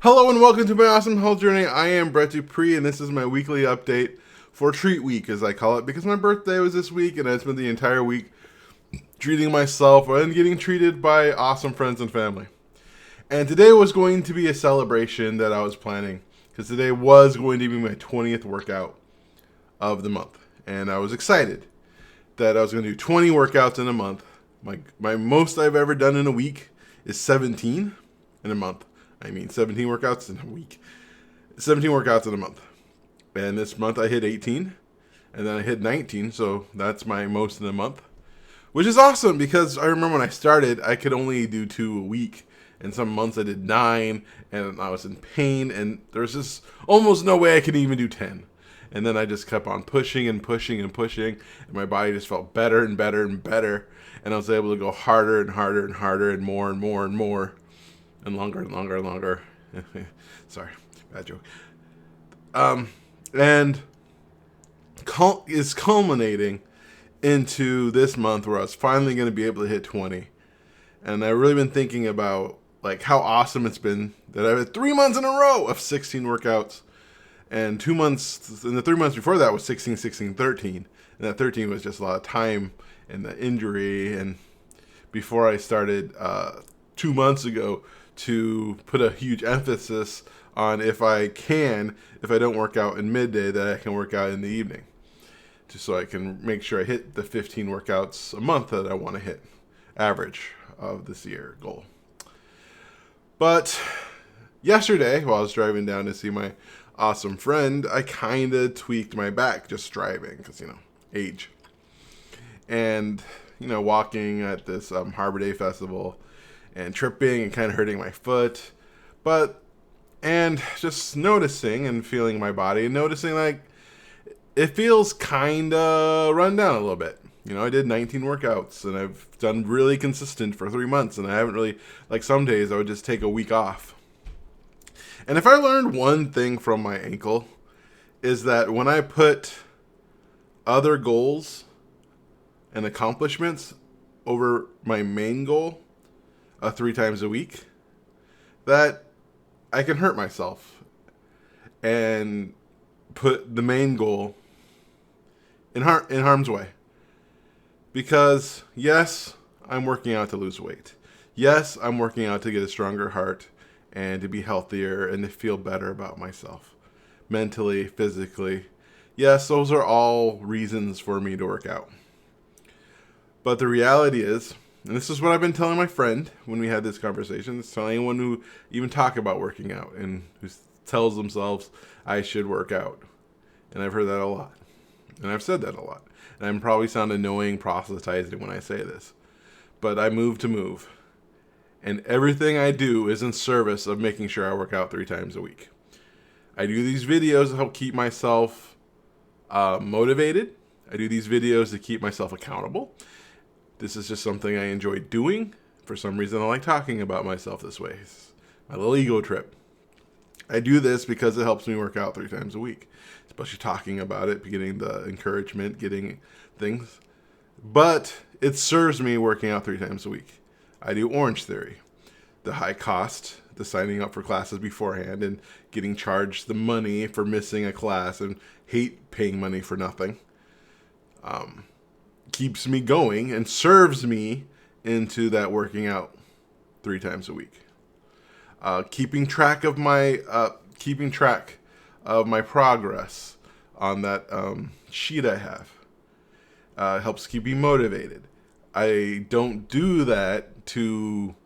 Hello and welcome to my awesome health journey. I am Brett Dupree, and this is my weekly update for Treat Week, as I call it, because my birthday was this week, and I spent the entire week treating myself and getting treated by awesome friends and family. And today was going to be a celebration that I was planning, because today was going to be my 20th workout of the month, and I was excited that I was going to do 20 workouts in a month. My most I've ever done in a week is 17 in a month. 17 workouts in a week. 17 workouts in a month. And this month I hit 18. And then I hit 19. So that's my most in a month. Which is awesome because I remember when I started, I could only do 2 a week. And some months I did 9. And I was in pain. And there was just almost no way I could even do 10. And then I just kept on pushing and pushing and pushing. And my body just felt better and better and better. And I was able to go harder and harder and harder and more and more and more. And longer and longer and longer. Sorry, bad joke. And is culminating into this month where I was finally going to be able to hit 20. And I've really been thinking about like how awesome it's been that I've had 3 months in a row of 16 workouts. And 2 months, and the 3 months before that was 16, 16, 13. And that 13 was just a lot of time and the injury. And before I started 2 months ago, to put a huge emphasis on if I don't work out in midday, that I can work out in the evening. Just so I can make sure I hit the 15 workouts a month that I want to hit, average of this year goal. But yesterday, while I was driving down to see my awesome friend, I kind of tweaked my back just driving because, age. And, walking at this Harbor Day Festival, and tripping and kind of hurting my foot, and just noticing and feeling my body and noticing like it feels kind of run down a little bit. I did 19 workouts and I've done really consistent for 3 months, and I haven't really, like some days I would just take a week off. And if I learned one thing from my ankle is that when I put other goals and accomplishments over my main goal, 3 times a week, that I can hurt myself and put the main goal in harm's way. Because yes, I'm working out to lose weight. Yes, I'm working out to get a stronger heart and to be healthier and to feel better about myself, mentally, physically. Yes, those are all reasons for me to work out. But the reality is, and this is what I've been telling my friend when we had this conversation. It's telling anyone who even talk about working out and who tells themselves I should work out. And I've heard that a lot. And I've said that a lot. And I'm probably sound annoying proselytizing when I say this. But I move to move. And everything I do is in service of making sure I work out 3 times a week. I do these videos to help keep myself motivated. I do these videos to keep myself accountable. This is just something I enjoy doing. For some reason, I like talking about myself this way. It's my little ego trip. I do this because it helps me work out 3 times a week, especially talking about it, getting the encouragement, getting things. But it serves me working out 3 times a week. I do Orange Theory, the high cost, the signing up for classes beforehand and getting charged the money for missing a class, and hate paying money for nothing. Keeps me going and serves me into that working out 3 times a week. Keeping track of my progress on that sheet I have helps keep me motivated. I don't do that to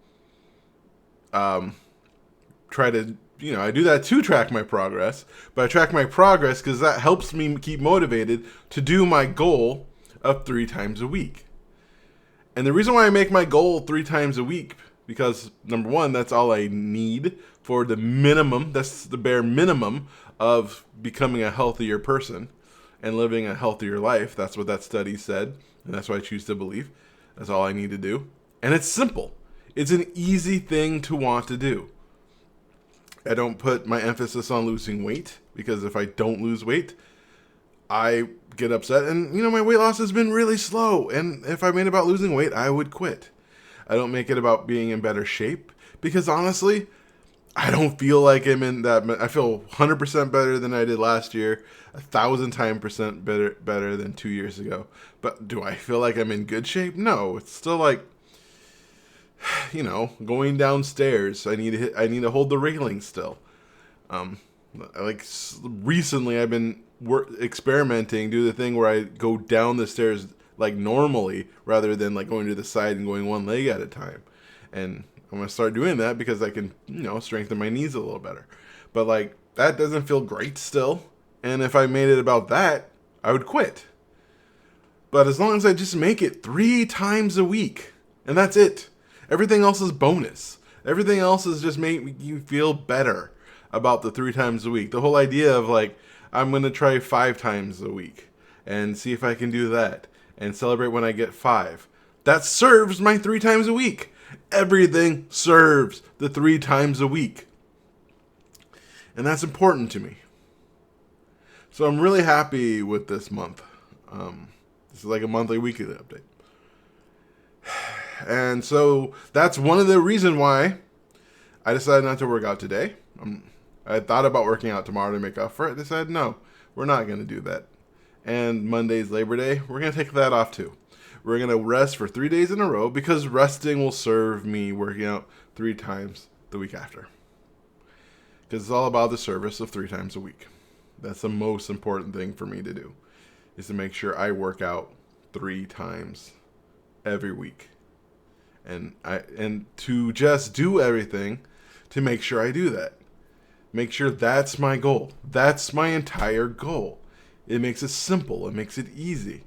try to, I do that to track my progress, but I track my progress because that helps me keep motivated to do my goal of 3 times a week. And the reason why I make my goal 3 times a week, because number one, that's all I need for the minimum, that's the bare minimum of becoming a healthier person and living a healthier life. That's what that study said, and that's what I choose to believe. That's all I need to do. And it's simple. It's an easy thing to want to do. I don't put my emphasis on losing weight, because if I don't lose weight, I get upset, and my weight loss has been really slow, and if I made it about losing weight, I would quit. I don't make it about being in better shape, because honestly, I don't feel like I'm in that. I feel 100% better than I did last year, 1,000% better than 2 years ago. But do I feel like I'm in good shape? No, it's still like, going downstairs. I need to hold the railing still. Um, like recently, I've been experimenting, do the thing where I go down the stairs like normally, rather than like going to the side and going one leg at a time. And I'm gonna start doing that because I can, strengthen my knees a little better. But like that doesn't feel great still. And if I made it about that, I would quit. But as long as I just make it 3 times a week, and that's it. Everything else is bonus. Everything else is just make you feel better about the 3 times a week. The whole idea of like, I'm going to try 5 times a week and see if I can do that and celebrate when I get 5. That serves my 3 times a week. Everything serves the 3 times a week. And that's important to me. So I'm really happy with this month. This is like a monthly, weekly update. And so that's one of the reasons why I decided not to work out today. I thought about working out tomorrow to make up for it. I decided, no, we're not going to do that. And Monday's Labor Day, we're going to take that off too. We're going to rest for 3 days in a row because resting will serve me working out 3 times the week after. Because it's all about the service of 3 times a week. That's the most important thing for me to do, is to make sure I work out 3 times every week. And to just do everything to make sure I do that. Make sure that's my goal. That's my entire goal. It makes it simple. It makes it easy.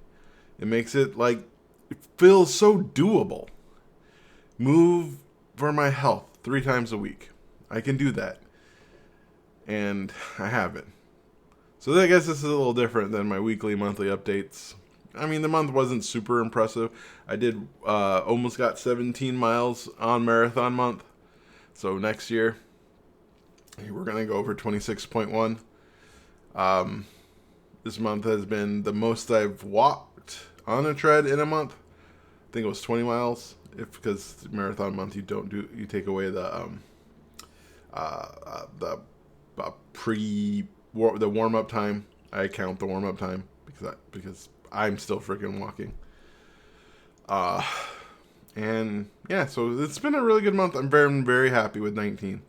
It makes it like, it feels so doable. Move for my health 3 times a week. I can do that. And I haven't. So I guess this is a little different than my weekly, monthly updates. I mean, the month wasn't super impressive. I did almost got 17 miles on marathon month. So next year, we're going to go over 26.1. This month has been the most I've walked on a tread in a month. I think it was 20 miles. Because marathon month, you take away the warm up time. I count the warm up time because I'm still freaking walking. And yeah, so it's been a really good month. I'm very, very happy with 19.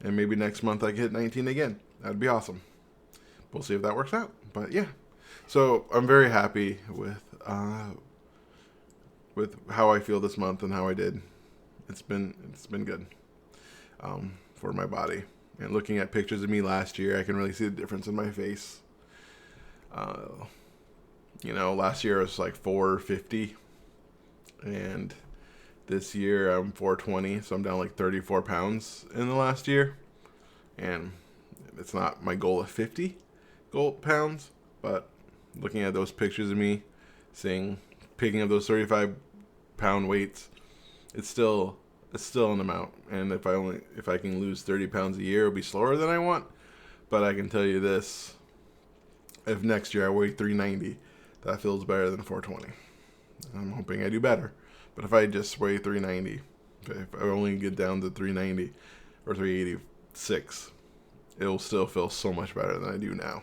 And maybe next month I can hit 19 again. That'd be awesome. We'll see if that works out. But yeah, so I'm very happy with how I feel this month and how I did. It's been good for my body. And looking at pictures of me last year, I can really see the difference in my face. Last year I was like 450, and this year I'm 420, so I'm down like 34 pounds in the last year. And it's not my goal of 50 pounds, but looking at those pictures of me, picking up those 35-pound weights, it's still an amount. And if I can lose 30 pounds a year, it'll be slower than I want. But I can tell you this: if next year I weigh 390, that feels better than 420. I'm hoping I do better. But if I just weigh 390, if I only get down to 390 or 386, it'll still feel so much better than I do now.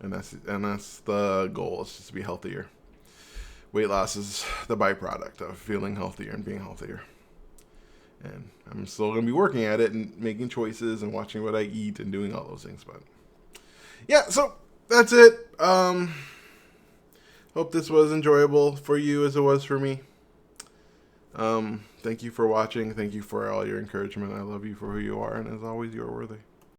And that's the goal, is just to be healthier. Weight loss is the byproduct of feeling healthier and being healthier. And I'm still going to be working at it and making choices and watching what I eat and doing all those things. But yeah, so that's it. Hope this was enjoyable for you as it was for me. Thank you for watching. Thank you for all your encouragement. I love you for who you are. And as always, you are worthy.